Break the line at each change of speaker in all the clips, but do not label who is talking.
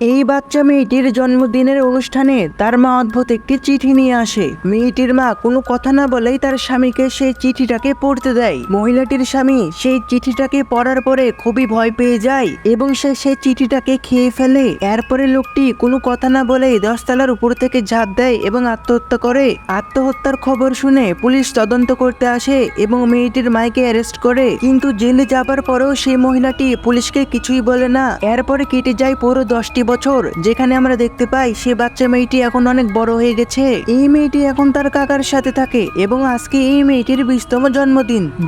এই বাচ্চা মেয়েটির জন্মদিনের অনুষ্ঠানে তার মা অদ্ভুত একটি চিঠি নিয়ে আসে। মেয়েটির মা কোনো কথা না বলেই তার স্বামীকে সেই চিঠিটাকে পড়তে দেয়। মহিলাটির স্বামী সেই চিঠিটাকে পড়ার পরে খুবই ভয় পেয়ে যায় এবং সে সেই চিঠিটাকে খেয়ে ফেলে। এরপরে লোকটি কোনো কথা না বলেই 10 তলার উপর থেকে ঝাঁপ দেয় এবং আত্মহত্যা করে। আত্মহত্যার খবর শুনে পুলিশ তদন্ত করতে আসে এবং মেয়েটির মাকে অ্যারেস্ট করে, কিন্তু জেলে যাবার পরেও সেই মহিলাটি পুলিশকে কিছুই বলে না। এরপরে কেটে যায় পুরো 10টি বছর, যেখানে আমরা দেখতে পাই সে বাচ্চা মেয়েটি এখন অনেক বড় হয়ে গেছে। এই মেয়েটি এখন তার কাকার সাথে থাকে এবং আজকে এই মেয়েটির 20তম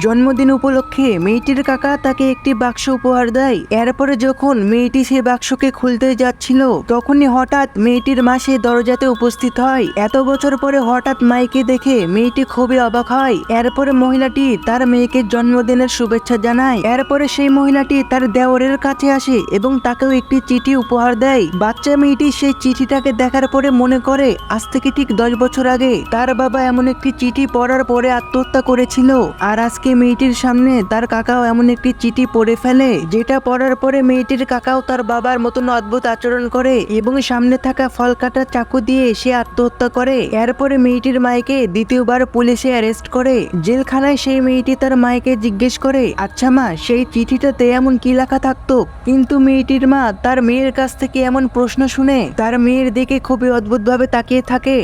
জন্মদিন উপলক্ষে মেয়েটির কাকা তাকে একটি বাক্স উপহার দেয়। এরপরে যখন মেয়েটি সেই বাক্সকে খুলতে যাচ্ছিল তখনই হঠাৎ মেয়েটির মা সেই দরজাতে উপস্থিত হয়। এত বছর পরে হঠাৎ মাইকে দেখে মেয়েটি খুবই অবাক হয়। এরপরে মহিলাটি তার মেয়েকে জন্মদিনের শুভেচ্ছা জানায়। এরপরে সেই মহিলাটি তার দেওরের কাছে আসে এবং তাকেও একটি চিঠি উপহার দেয়। বাচ্চা মেয়েটি সেই চিঠিটাকে দেখার পরে মনে করে আজ থেকে ঠিক 10 বছর আগে তার বাবা এমন একটি চিঠি পড়ার পরে আত্মহত্যা করেছিল, আর আজকে মেয়েটির সামনে তার কাকাও এমন একটি চিঠি পড়ে ফেলে, যেটা পড়ার পরে মেয়েটির কাকাও তার বাবার মতন অদ্ভুত আচরণ করে এবং সামনে থাকা ফল কাটার চাকু দিয়ে সে আত্মহত্যা করে। এরপরে মেয়েটির মাকে দ্বিতীয়বার পুলিশে অ্যারেস্ট করে। জেলখানায় সেই মেয়েটি তার মাকে জিজ্ঞেস করে, আচ্ছা মা, সেই চিঠিটাতে এমন কি লেখা থাকতো? কিন্তু মেয়েটির মা তার মেয়ের কাছ থেকে এমন প্রশ্ন শুনে তার মেয়ের দিকে খুবই অদ্ভুতভাবে তাকিয়ে থাকে।